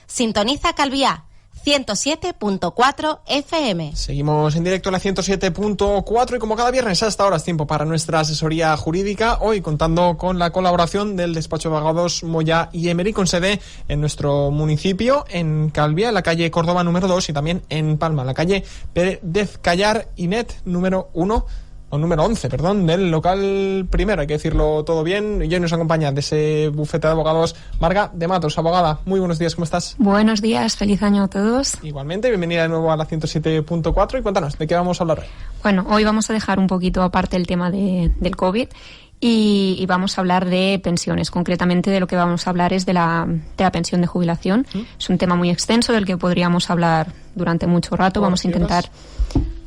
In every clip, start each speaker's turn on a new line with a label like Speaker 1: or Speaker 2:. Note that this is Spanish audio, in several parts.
Speaker 1: Sintoniza Calviá 107.4 FM.
Speaker 2: Seguimos en directo en la 107.4 y como cada viernes a esta hora es tiempo para nuestra asesoría jurídica, hoy contando con la colaboración del despacho de abogados Moya y Emery, con sede en nuestro municipio, en Calviá, en la calle Córdoba número 2, y también en Palma, en la calle Pérez Callar y Net número 1. Número 11, perdón, del local primero, hay que decirlo todo bien. Y hoy nos acompaña de ese bufete de abogados Marga de Matos. Abogada, muy buenos días, ¿cómo estás?
Speaker 3: Buenos días, feliz año a todos.
Speaker 2: Igualmente, bienvenida de nuevo a la 107.4 y cuéntanos, ¿de qué vamos a hablar hoy?
Speaker 3: Bueno, hoy vamos a dejar un poquito aparte el tema del COVID y vamos a hablar de pensiones. Concretamente, de lo que vamos a hablar es de la pensión de jubilación. Es un tema muy extenso del que podríamos hablar durante mucho rato. Vamos a intentar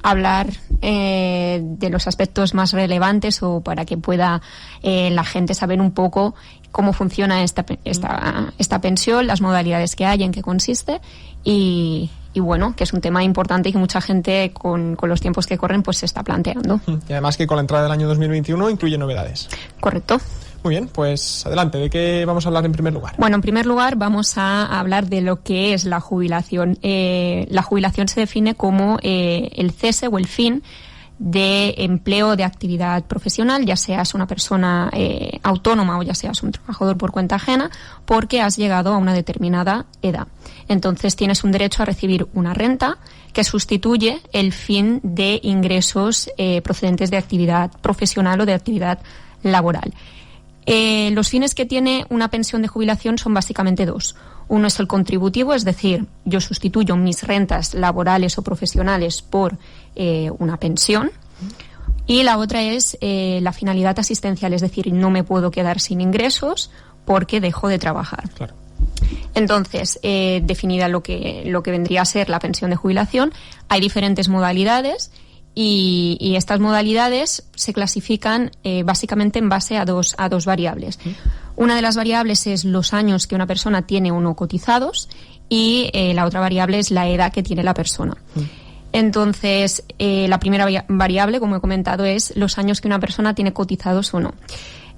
Speaker 3: hablar de los aspectos más relevantes, o para que pueda la gente saber un poco cómo funciona esta pensión, las modalidades que hay, en qué consiste y bueno, que es un tema importante y que mucha gente con los tiempos que corren pues se está planteando.
Speaker 2: Y además que con la entrada del año 2021 incluye novedades.
Speaker 3: Correcto.
Speaker 2: Muy bien, pues adelante, ¿de qué vamos a hablar en primer lugar?
Speaker 3: Bueno, en primer lugar vamos a hablar de lo que es la jubilación. La jubilación se define como el cese o el fin de empleo de actividad profesional, ya seas una persona autónoma o ya seas un trabajador por cuenta ajena, porque has llegado a una determinada edad. Entonces tienes un derecho a recibir una renta que sustituye el fin de ingresos procedentes de actividad profesional o de actividad laboral. Los fines que tiene una pensión de jubilación son básicamente dos. Uno es el contributivo, es decir, yo sustituyo mis rentas laborales o profesionales por una pensión. Y la otra es la finalidad asistencial, es decir, no me puedo quedar sin ingresos porque dejo de trabajar.
Speaker 2: Claro.
Speaker 3: Entonces, definida lo que vendría a ser la pensión de jubilación, hay diferentes modalidades. Y estas modalidades se clasifican básicamente en base a dos variables. Una de las variables es los años que una persona tiene o no cotizados, y la otra variable es la edad que tiene la persona. Entonces, la primera variable, como he comentado, es los años que una persona tiene cotizados o no.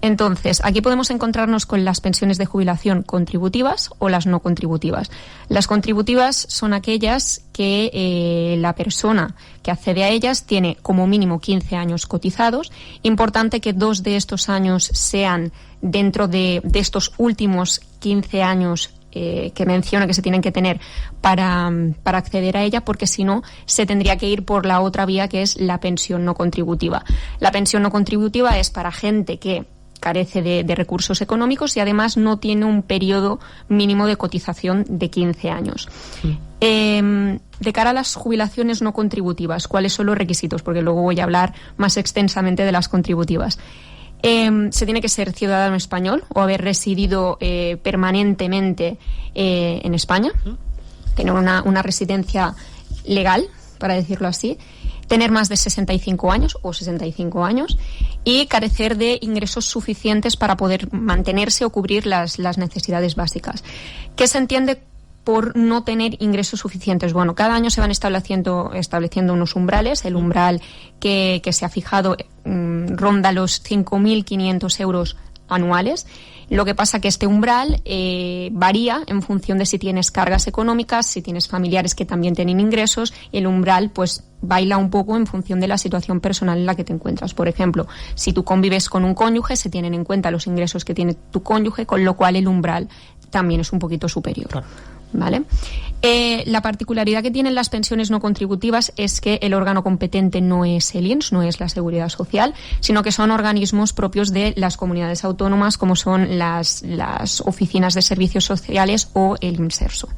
Speaker 3: Entonces, aquí podemos encontrarnos con las pensiones de jubilación contributivas o las no contributivas. Las contributivas son aquellas que la persona que accede a ellas tiene como mínimo 15 años cotizados. Importante que 2 de estos años sean dentro de estos últimos 15 años que menciona que se tienen que tener para acceder a ella, porque si no se tendría que ir por la otra vía, que es la pensión no contributiva. La pensión no contributiva es para gente que carece de recursos económicos y además no tiene un periodo mínimo de cotización de 15 años. De cara a las jubilaciones no contributivas, ¿cuáles son los requisitos? Porque luego voy a hablar más extensamente de las contributivas. Se tiene que ser ciudadano español o haber residido permanentemente en España, tener una residencia legal, para decirlo así, tener más de 65 años o 65 años y carecer de ingresos suficientes para poder mantenerse o cubrir las necesidades básicas. ¿Qué se entiende por no tener ingresos suficientes? Bueno, cada año se van estableciendo unos umbrales. El umbral que se ha fijado ronda los 5.500 euros anuales. Lo que pasa que este umbral varía en función de si tienes cargas económicas, si tienes familiares que también tienen ingresos, y el umbral pues baila un poco en función de la situación personal en la que te encuentras. Por ejemplo, si tú convives con un cónyuge, se tienen en cuenta los ingresos que tiene tu cónyuge, con lo cual el umbral también es un poquito superior. Claro. ¿Vale? La particularidad que tienen las pensiones no contributivas es que el órgano competente no es el INS, no es la Seguridad Social, sino que son organismos propios de las comunidades autónomas, como son las oficinas de servicios sociales o el INSERSO.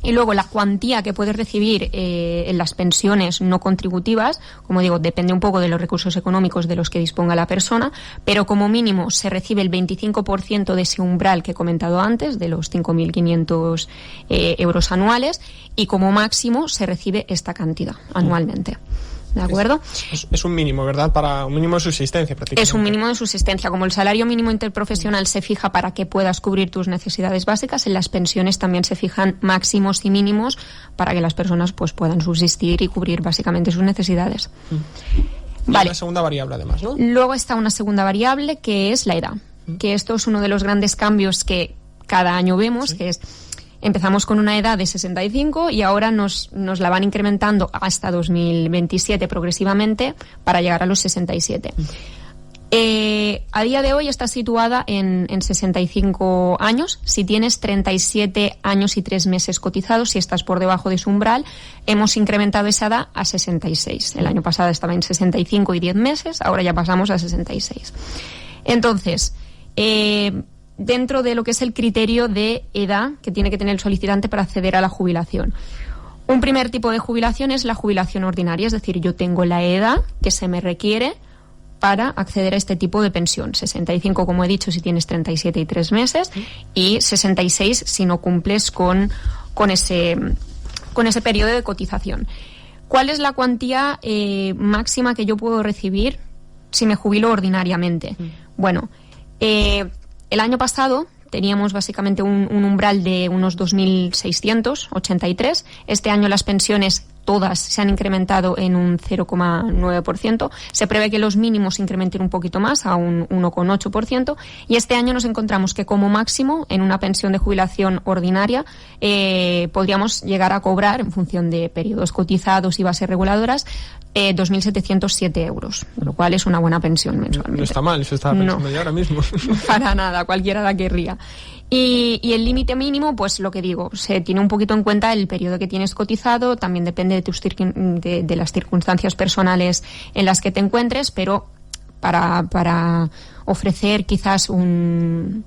Speaker 3: Y luego la cuantía que puedes recibir en las pensiones no contributivas, como digo, depende un poco de los recursos económicos de los que disponga la persona, pero como mínimo se recibe el 25% de ese umbral que he comentado antes, de los 5.500 euros anuales, y como máximo se recibe esta cantidad anualmente. ¿De acuerdo?
Speaker 2: Es un mínimo, ¿verdad? Para un mínimo de subsistencia, prácticamente.
Speaker 3: Es un mínimo de subsistencia. Como el salario mínimo interprofesional se fija para que puedas cubrir tus necesidades básicas, en las pensiones también se fijan máximos y mínimos para que las personas pues puedan subsistir y cubrir básicamente sus necesidades.
Speaker 2: Vale. Una segunda variable, además, ¿no?
Speaker 3: Luego está una segunda variable, que es la edad. Que esto es uno de los grandes cambios que cada año vemos, que es... Empezamos con una edad de 65 y ahora nos la van incrementando hasta 2027 progresivamente para llegar a los 67. A día de hoy está situada en 65 años. Si tienes 37 años y 3 meses cotizados, si estás por debajo de su umbral, hemos incrementado esa edad a 66. El año pasado estaba en 65 y 10 meses, ahora ya pasamos a 66. Entonces, dentro de lo que es el criterio de edad que tiene que tener el solicitante para acceder a la jubilación. Un primer tipo de jubilación es la jubilación ordinaria, es decir, yo tengo la edad que se me requiere para acceder a este tipo de pensión. 65, como he dicho, si tienes 37 y 3 meses, y 66 si no cumples con ese periodo de cotización. ¿Cuál es la cuantía máxima que yo puedo recibir si me jubilo ordinariamente? Bueno, el año pasado teníamos básicamente un umbral de unos 2.683. Este año las pensiones todas se han incrementado en un 0,9%. Se prevé que los mínimos se incrementen un poquito más, a un 1,8%. Y este año nos encontramos que como máximo, en una pensión de jubilación ordinaria, podríamos llegar a cobrar, en función de periodos cotizados y bases reguladoras, 2.707 euros, lo cual es una buena pensión mensualmente.
Speaker 2: No está mal, eso estaba pensando yo ahora mismo.
Speaker 3: Para nada, cualquiera la querría. Y el límite mínimo, pues lo que digo, se tiene un poquito en cuenta el periodo que tienes cotizado, también depende de las circunstancias personales en las que te encuentres, pero para ofrecer quizás un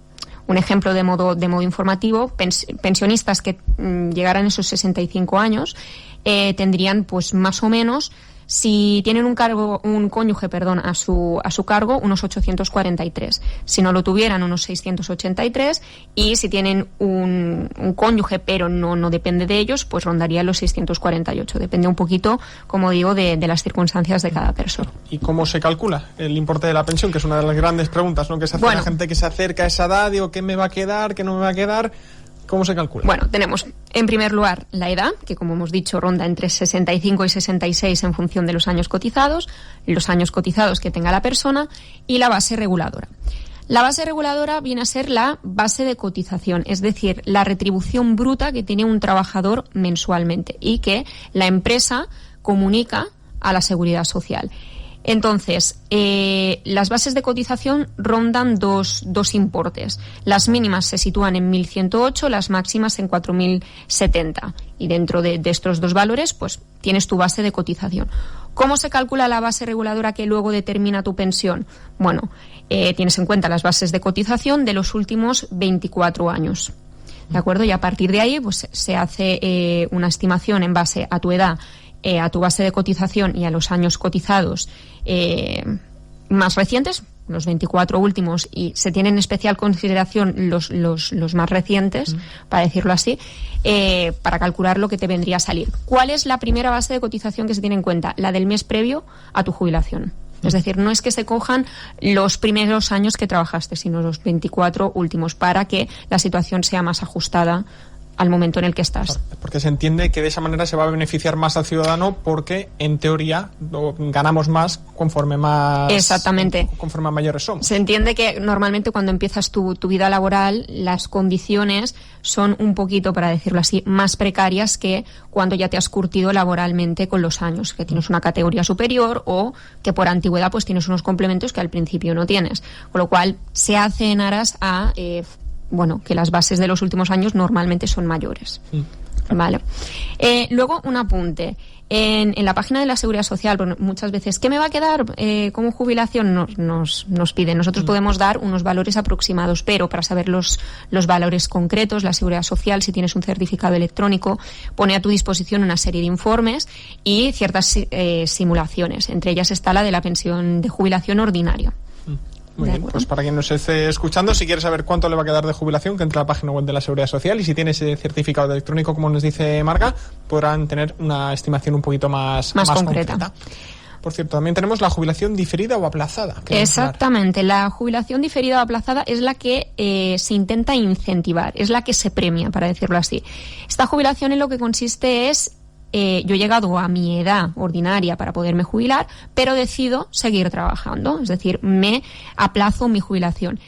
Speaker 3: ejemplo de modo informativo, pensionistas que llegaran a esos 65 años tendrían pues más o menos, si tienen un cónyuge, a su cargo, unos 843. Si no lo tuvieran, unos 683. Y si tienen un cónyuge, pero no depende de ellos, pues rondaría los 648. Depende un poquito, como digo, de las circunstancias de cada persona.
Speaker 2: ¿Y cómo se calcula el importe de la pensión? Que es una de las grandes preguntas, ¿no? Que se hace la gente que se acerca a esa edad, digo, ¿qué me va a quedar? ¿Qué no me va a quedar? ¿Cómo se calcula? Bueno,
Speaker 3: tenemos en primer lugar la edad, que como hemos dicho ronda entre 65 y 66 en función de los años cotizados que tenga la persona, y la base reguladora. La base reguladora viene a ser la base de cotización, es decir, la retribución bruta que tiene un trabajador mensualmente y que la empresa comunica a la Seguridad Social. Entonces, las bases de cotización rondan dos importes. Las mínimas se sitúan en 1.108, las máximas en 4.070. Y dentro de estos dos valores, pues tienes tu base de cotización. ¿Cómo se calcula la base reguladora que luego determina tu pensión? Bueno, tienes en cuenta las bases de cotización de los últimos 24 años. ¿De acuerdo? Y a partir de ahí, pues se hace una estimación en base a tu edad, a tu base de cotización y a los años cotizados más recientes, los 24 últimos, y se tienen en especial consideración los más recientes, para decirlo así, para calcular lo que te vendría a salir. ¿Cuál es la primera base de cotización que se tiene en cuenta? La del mes previo a tu jubilación. Es decir, no es que se cojan los primeros años que trabajaste, sino los 24 últimos, para que la situación sea más ajustada al momento en el que estás.
Speaker 2: Porque se entiende que de esa manera se va a beneficiar más al ciudadano, porque en teoría ganamos más conforme más...
Speaker 3: Exactamente.
Speaker 2: Conforme mayores somos.
Speaker 3: Se entiende que normalmente cuando empiezas tu vida laboral, las condiciones son un poquito, para decirlo así, más precarias que cuando ya te has curtido laboralmente con los años, que tienes una categoría superior o que por antigüedad pues tienes unos complementos que al principio no tienes. Con lo cual se hace en aras a... que las bases de los últimos años normalmente son mayores. Vale. Luego, un apunte. En la página de la Seguridad Social, muchas veces, ¿qué me va a quedar como jubilación? Nos piden. Nosotros podemos dar unos valores aproximados, pero para saber los valores concretos, la Seguridad Social, si tienes un certificado electrónico, pone a tu disposición una serie de informes y ciertas simulaciones. Entre ellas está la de la pensión de jubilación ordinaria.
Speaker 2: Muy bien, pues para quien nos esté escuchando, si quiere saber cuánto le va a quedar de jubilación, que entre a la página web de la Seguridad Social, y si tiene ese certificado electrónico, como nos dice Marga, podrán tener una estimación un poquito más concreta. Por cierto, también tenemos la jubilación diferida o aplazada.
Speaker 3: Exactamente, la jubilación diferida o aplazada es la que se intenta incentivar, es la que se premia, para decirlo así. Esta jubilación en lo que consiste es... yo he llegado a mi edad ordinaria para poderme jubilar, pero decido seguir trabajando, es decir, me aplazo mi jubilación.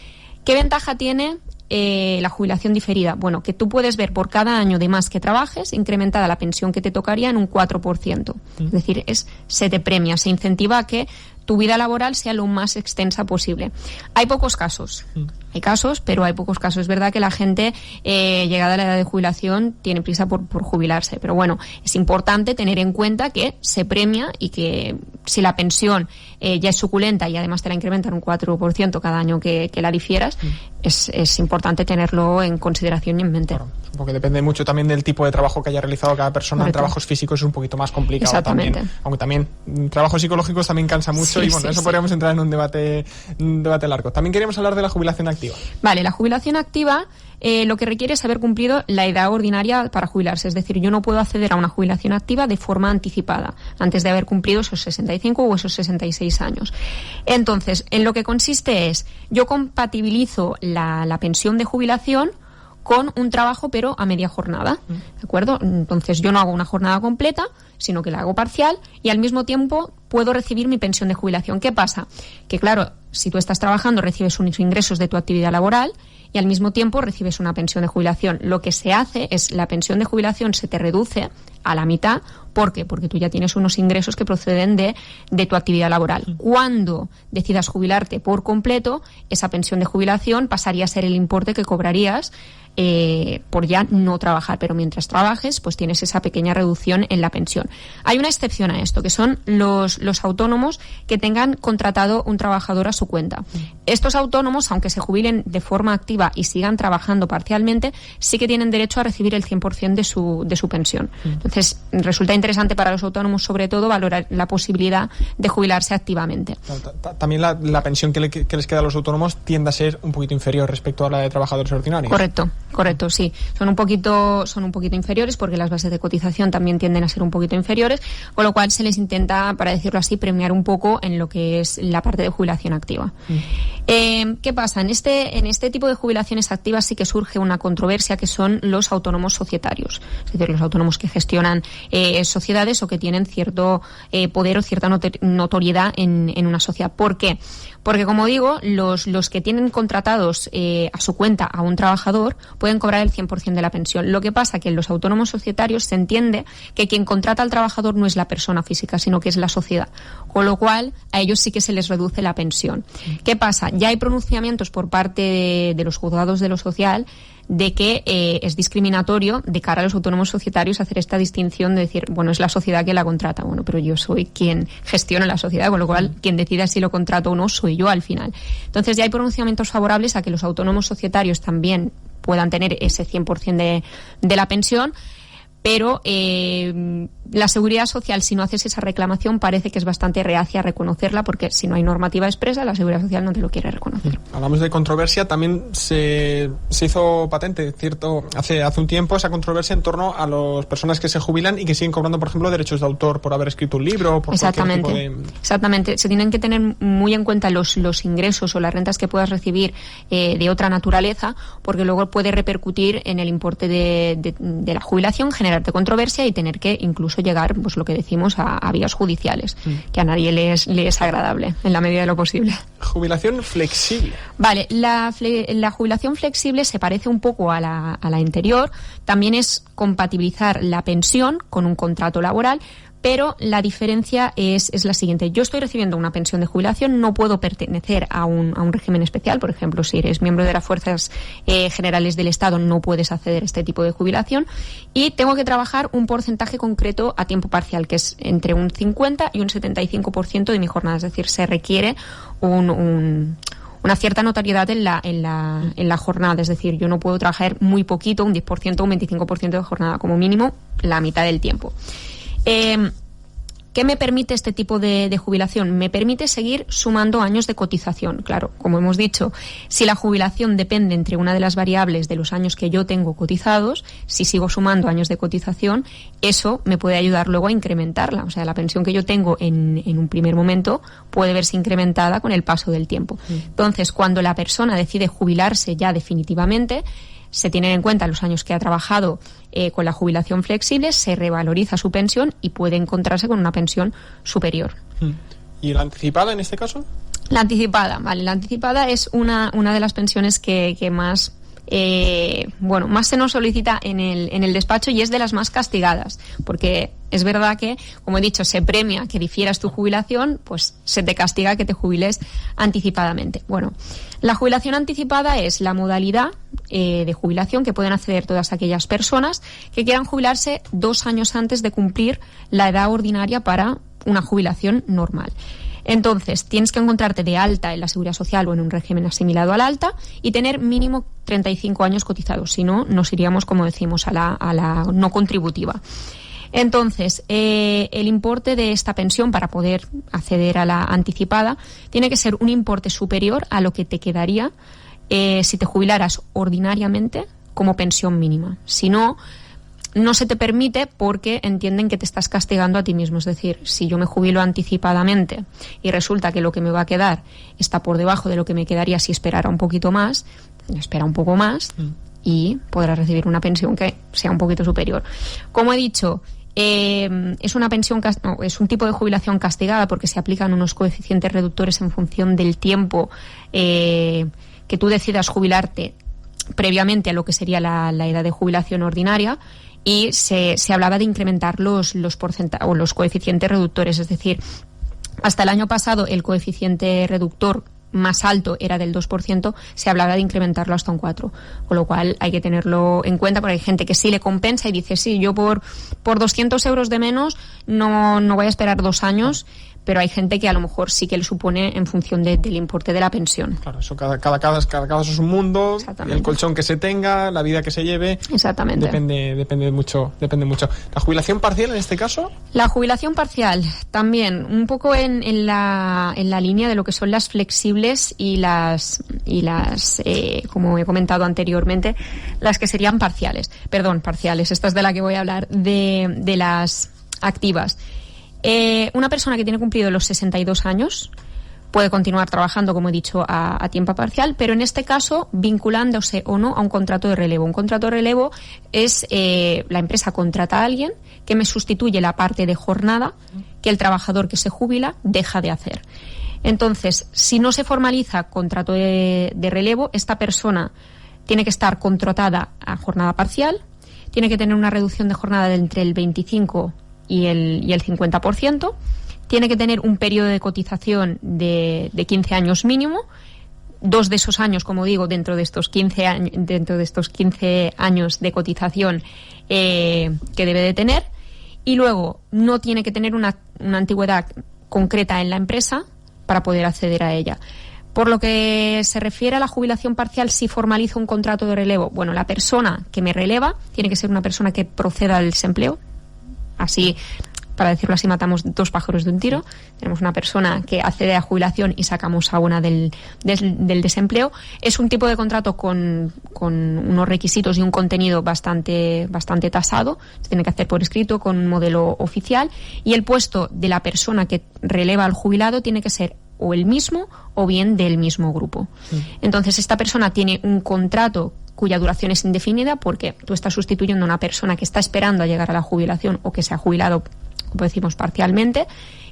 Speaker 3: ¿Qué ventaja tiene la jubilación diferida? Bueno, que tú puedes ver por cada año de más que trabajes incrementada la pensión que te tocaría en un 4%. Es decir, se te premia, se incentiva a que tu vida laboral sea lo más extensa posible. Hay pocos casos. Hay casos, pero hay pocos casos. Es verdad que la gente, llegada a la edad de jubilación, tiene prisa por jubilarse. Pero bueno, es importante tener en cuenta que se premia y que si la pensión ya es suculenta y además te la incrementan un 4% cada año que la difieras, es importante tenerlo en consideración y en mente.
Speaker 2: Claro, porque depende mucho también del tipo de trabajo que haya realizado cada persona.
Speaker 3: Correcto.
Speaker 2: En trabajos físicos es un poquito más complicado también. Aunque también trabajos psicológicos también cansa mucho y bueno, eso podríamos entrar en un debate largo. También queríamos hablar de la jubilación activa.
Speaker 3: Vale, la jubilación activa lo que requiere es haber cumplido la edad ordinaria para jubilarse. Es decir, yo no puedo acceder a una jubilación activa de forma anticipada, antes de haber cumplido esos 65 o esos 66 años. Entonces, en lo que consiste es, yo compatibilizo la pensión de jubilación con un trabajo pero a media jornada, ¿de acuerdo? Entonces yo no hago una jornada completa, sino que la hago parcial y al mismo tiempo puedo recibir mi pensión de jubilación. ¿Qué pasa? Que claro, si tú estás trabajando recibes unos ingresos de tu actividad laboral y al mismo tiempo recibes una pensión de jubilación. Lo que se hace es la pensión de jubilación se te reduce a la mitad. ¿Por qué? Porque tú ya tienes unos ingresos que proceden de tu actividad laboral. Cuando decidas jubilarte por completo, esa pensión de jubilación pasaría a ser el importe que cobrarías por ya no trabajar, pero mientras trabajes pues tienes esa pequeña reducción en la pensión. Hay una excepción a esto, que son los autónomos que tengan contratado un trabajador a su cuenta. Estos autónomos, aunque se jubilen de forma activa y sigan trabajando parcialmente, sí que tienen derecho a recibir el 100% de su pensión. Entonces, resulta interesante para los autónomos, sobre todo, valorar la posibilidad de jubilarse activamente.
Speaker 2: También la pensión que les queda a los autónomos tiende a ser un poquito inferior respecto a la de trabajadores ordinarios.
Speaker 3: Correcto, sí. Son un poquito inferiores porque las bases de cotización también tienden a ser un poquito inferiores, con lo cual se les intenta, para decirlo así, premiar un poco en lo que es la parte de jubilación activa. ¿Qué pasa? En este tipo de jubilaciones activas sí que surge una controversia, que son los autónomos societarios, es decir, los autónomos que gestionan sociedades o que tienen cierto poder o cierta notoriedad en una sociedad. ¿Por qué? Porque, como digo, los que tienen contratados a su cuenta a un trabajador pueden cobrar el 100% de la pensión. Lo que pasa que en los autónomos societarios se entiende que quien contrata al trabajador no es la persona física, sino que es la sociedad. Con lo cual, a ellos sí que se les reduce la pensión. ¿Qué pasa? Ya hay pronunciamientos por parte de los juzgados de lo social de que es discriminatorio de cara a los autónomos societarios hacer esta distinción de decir, bueno, es la sociedad que la contrata. Bueno, pero yo soy quien gestiona la sociedad, con lo cual quien decida si lo contrato o no soy yo al final. Entonces ya hay pronunciamientos favorables a que los autónomos societarios también puedan tener ese 100% de la pensión, pero la Seguridad Social, si no haces esa reclamación, parece que es bastante reacia a reconocerla, porque si no hay normativa expresa, la Seguridad Social no te lo quiere reconocer.
Speaker 2: Hablamos de controversia, también se hizo patente, cierto, hace un tiempo, esa controversia en torno a las personas que se jubilan y que siguen cobrando, por ejemplo, derechos de autor por haber escrito un libro, por cualquier tipo de...
Speaker 3: Exactamente. Se tienen que tener muy en cuenta los ingresos o las rentas que puedas recibir de otra naturaleza, porque luego puede repercutir en el importe de la jubilación, generarte controversia y tener que incluso llegar, pues lo que decimos, a vías judiciales, que a nadie le es agradable, en la medida de lo posible.
Speaker 2: Jubilación flexible.
Speaker 3: Vale, la jubilación flexible se parece un poco a la anterior, también es compatibilizar la pensión con un contrato laboral, pero la diferencia es la siguiente. Yo estoy recibiendo una pensión de jubilación, no puedo pertenecer a un régimen especial. Por ejemplo, si eres miembro de las Fuerzas Generales del Estado, no puedes acceder a este tipo de jubilación. Y tengo que trabajar un porcentaje concreto a tiempo parcial, que es entre un 50 y un 75% de mi jornada. Es decir, se requiere una cierta notoriedad en la jornada. Es decir, yo no puedo trabajar muy poquito, un 10% o un 25% de jornada, como mínimo la mitad del tiempo. ¿Qué me permite este tipo de jubilación? Me permite seguir sumando años de cotización. Claro, como hemos dicho, si la jubilación depende entre una de las variables de los años que yo tengo cotizados, si sigo sumando años de cotización, eso me puede ayudar luego a incrementarla. O sea, la pensión que yo tengo en un primer momento puede verse incrementada con el paso del tiempo. Entonces, cuando la persona decide jubilarse ya definitivamente, se tienen en cuenta los años que ha trabajado con la jubilación flexible, se revaloriza su pensión y puede encontrarse con una pensión superior.
Speaker 2: ¿Y la anticipada en este caso?
Speaker 3: La anticipada, vale. La anticipada es una de las pensiones que más más se nos solicita en el despacho y es de las más castigadas, porque es verdad que, como he dicho, se premia que difieras tu jubilación, pues se te castiga que te jubiles anticipadamente. Bueno, la jubilación anticipada es la modalidad de jubilación que pueden acceder todas aquellas personas que quieran jubilarse 2 años antes de cumplir la edad ordinaria para una jubilación normal. Entonces, tienes que encontrarte de alta en la Seguridad Social o en un régimen asimilado al alta y tener mínimo 35 años cotizados. Si no, nos iríamos, como decimos, a la no contributiva. Entonces, el importe de esta pensión para poder acceder a la anticipada tiene que ser un importe superior a lo que te quedaría si te jubilaras ordinariamente como pensión mínima. Si no, no se te permite porque entienden que te estás castigando a ti mismo. Es decir, si yo me jubilo anticipadamente y resulta que lo que me va a quedar está por debajo de lo que me quedaría si esperara un poquito más, espera un poco más y podrás recibir una pensión que sea un poquito superior. Como he dicho, es una pensión, es un tipo de jubilación castigada porque se aplican unos coeficientes reductores en función del tiempo que tú decidas jubilarte previamente a lo que sería la edad de jubilación ordinaria. Y se hablaba de incrementar los coeficientes reductores, es decir, hasta el año pasado el coeficiente reductor más alto era del 2%, se hablaba de incrementarlo hasta un 4%, con lo cual hay que tenerlo en cuenta porque hay gente que sí le compensa y dice, sí, yo por 200 euros de menos no voy a esperar 2 años, pero hay gente que a lo mejor sí que le supone en función del importe de la pensión. Claro,
Speaker 2: eso cada caso es un mundo, el colchón que se tenga, la vida que se lleve.
Speaker 3: Exactamente.
Speaker 2: Depende mucho. ¿La jubilación parcial en este caso?
Speaker 3: La jubilación parcial también, un poco en la línea de lo que son las flexibles y las como he comentado anteriormente, las que serían parciales. Esta es de la que voy a hablar, de las activas. Una persona que tiene cumplido los 62 años puede continuar trabajando, como he dicho, a tiempo parcial, pero en este caso vinculándose o no a un contrato de relevo. Un contrato de relevo es la empresa contrata a alguien que me sustituye la parte de jornada que el trabajador que se jubila deja de hacer. Entonces, si no se formaliza contrato de relevo, esta persona tiene que estar contratada a jornada parcial, tiene que tener una reducción de jornada de entre el 25 y el 50%, tiene que tener un periodo de cotización de 15 años mínimo, 2 de esos años, como digo, dentro de estos 15 años de cotización que debe de tener, y luego no tiene que tener una antigüedad concreta en la empresa para poder acceder a ella. Por lo que se refiere a la jubilación parcial, si formalizo un contrato de relevo, bueno, la persona que me releva tiene que ser una persona que proceda del desempleo. Así, para decirlo así, matamos 2 pájaros de un tiro. Tenemos una persona que accede a jubilación y sacamos a una del desempleo. Es un tipo de contrato con unos requisitos y un contenido bastante tasado. Se tiene que hacer por escrito con un modelo oficial. Y el puesto de la persona que releva al jubilado tiene que ser o el mismo o bien del mismo grupo. Entonces, esta persona tiene un contrato cuya duración es indefinida porque tú estás sustituyendo a una persona que está esperando a llegar a la jubilación o que se ha jubilado, como decimos, parcialmente,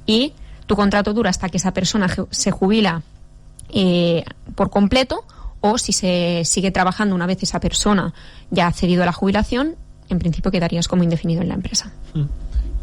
Speaker 3: y tu contrato dura hasta que esa persona se jubila por completo, o si se sigue trabajando una vez esa persona ya ha accedido a la jubilación, en principio quedarías como indefinido en la empresa.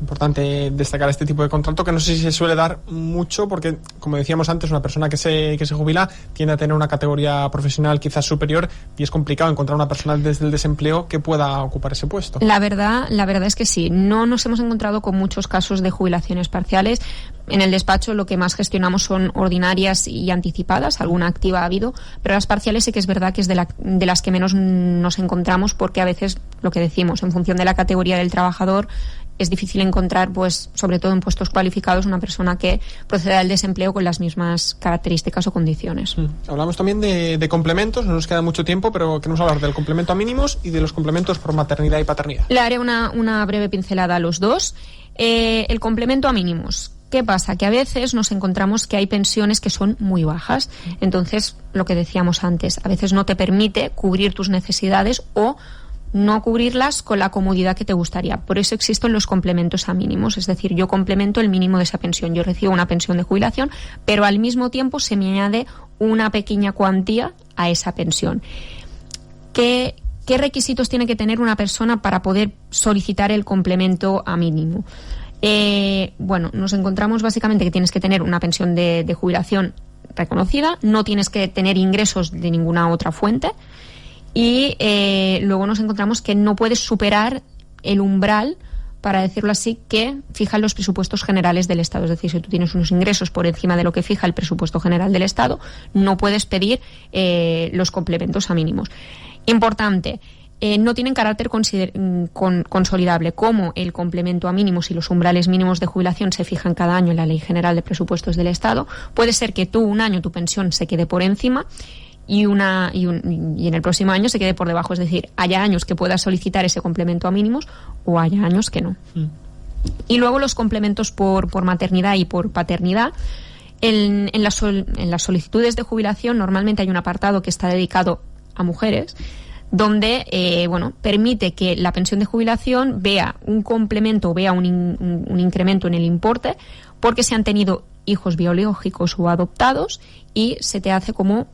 Speaker 2: Importante destacar este tipo de contrato, que no sé si se suele dar mucho porque, como decíamos antes, una persona que se jubila tiende a tener una categoría profesional quizás superior y es complicado encontrar una persona desde el desempleo que pueda ocupar ese puesto.
Speaker 3: La verdad es que sí, no nos hemos encontrado con muchos casos de jubilaciones parciales. En el despacho lo que más gestionamos son ordinarias y anticipadas, alguna activa ha habido, pero las parciales sí que es verdad que es de las que menos nos encontramos porque a veces, lo que decimos, en función de la categoría del trabajador, es difícil encontrar, pues, sobre todo en puestos cualificados, una persona que proceda del desempleo con las mismas características o condiciones.
Speaker 2: Hablamos también de complementos, no nos queda mucho tiempo, pero queremos hablar del complemento a mínimos y de los complementos por maternidad y paternidad.
Speaker 3: Le haré una breve pincelada a los dos. El complemento a mínimos. ¿Qué pasa? Que a veces nos encontramos que hay pensiones que son muy bajas. Entonces, lo que decíamos antes, a veces no te permite cubrir tus necesidades o no cubrirlas con la comodidad que te gustaría. Por eso existen los complementos a mínimos, es decir, yo complemento el mínimo de esa pensión. Yo recibo una pensión de jubilación, pero al mismo tiempo se me añade una pequeña cuantía a esa pensión. ¿qué requisitos tiene que tener una persona para poder solicitar el complemento a mínimo? Nos encontramos básicamente que tienes que tener una pensión de jubilación reconocida, no tienes que tener ingresos de ninguna otra fuente y luego nos encontramos que no puedes superar el umbral, para decirlo así, que fijan los presupuestos generales del Estado. Es decir, si tú tienes unos ingresos por encima de lo que fija el presupuesto general del Estado, no puedes pedir los complementos a mínimos. Importante, no tienen carácter consolidable, como el complemento a mínimos y los umbrales mínimos de jubilación se fijan cada año en la Ley General de Presupuestos del Estado. Puede ser que un año tu pensión se quede por encima y en el próximo año se quede por debajo. Es decir, haya años que puedas solicitar ese complemento a mínimos o haya años que no. Y luego los complementos por maternidad y por paternidad. En las solicitudes de jubilación normalmente hay un apartado que está dedicado a mujeres, donde permite que la pensión de jubilación vea un complemento, vea un incremento en el importe, porque se han tenido hijos biológicos o adoptados y se te hace como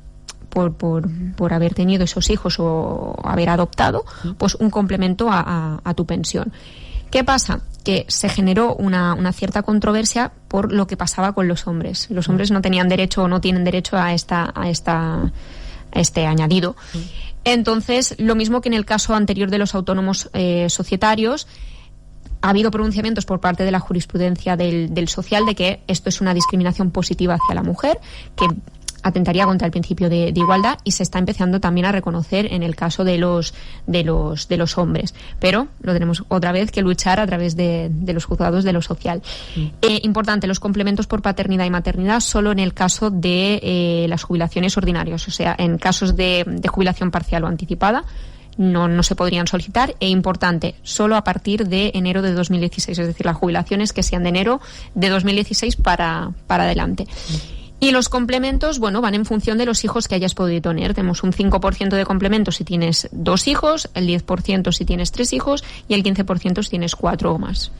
Speaker 3: por haber tenido esos hijos o haber adoptado, pues un complemento a tu pensión. ¿Qué pasa? Que se generó una cierta controversia por lo que pasaba con los hombres. Los hombres no tenían derecho o no tienen derecho a este añadido. Entonces, lo mismo que en el caso anterior de los autónomos societarios, ha habido pronunciamientos por parte de la jurisprudencia del social de que esto es una discriminación positiva hacia la mujer, que atentaría contra el principio de igualdad, y se está empezando también a reconocer en el caso de los hombres, pero lo tenemos otra vez que luchar a través de los juzgados de lo social. Importante, los complementos por paternidad y maternidad solo en el caso de las jubilaciones ordinarias, o sea, en casos de jubilación parcial o anticipada no se podrían solicitar, e importante, solo a partir de enero de 2016, es decir, las jubilaciones que sean de enero de 2016 para adelante. Y los complementos, van en función de los hijos que hayas podido tener. Tenemos un 5% de complementos si tienes 2 hijos, el 10% si tienes 3 hijos y el 15% si tienes 4 o más.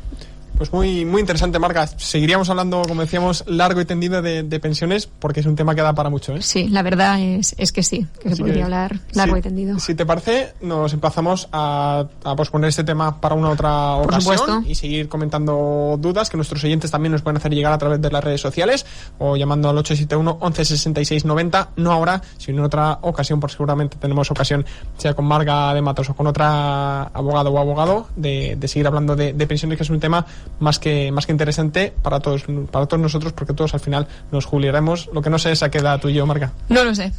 Speaker 2: Pues muy, muy interesante, Marga. Seguiríamos hablando, como decíamos, largo y tendido de pensiones, porque es un tema que da para mucho, ¿eh?
Speaker 3: Sí, la verdad es que sí, que se podría hablar largo y tendido.
Speaker 2: Si te parece, nos emplazamos a posponer este tema para una otra ocasión. Por supuesto. Y seguir comentando dudas que nuestros oyentes también nos pueden hacer llegar a través de las redes sociales o llamando al 871 11 66 90, no ahora, sino en otra ocasión, porque seguramente tenemos ocasión, sea con Marga de Matos o con otra abogado o abogado, de seguir hablando de pensiones, que es un tema más que interesante para todos nosotros, porque todos al final nos jubilaremos. Lo que no sé es a qué edad tú y yo, Marga.
Speaker 3: No lo sé,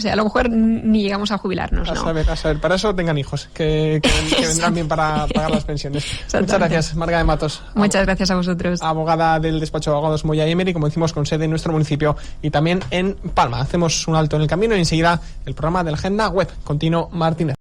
Speaker 3: a lo mejor ni llegamos a jubilarnos. A saber,
Speaker 2: para eso tengan hijos, que vendrán bien para pagar las pensiones. Muchas gracias, Marga de Matos.
Speaker 3: Muchas gracias a vosotros.
Speaker 2: Abogada del despacho de abogados Moya y Emery, como decimos, con sede en nuestro municipio y también en Palma. Hacemos un alto en el camino y enseguida el programa de la Agenda Web. Continúo Martínez.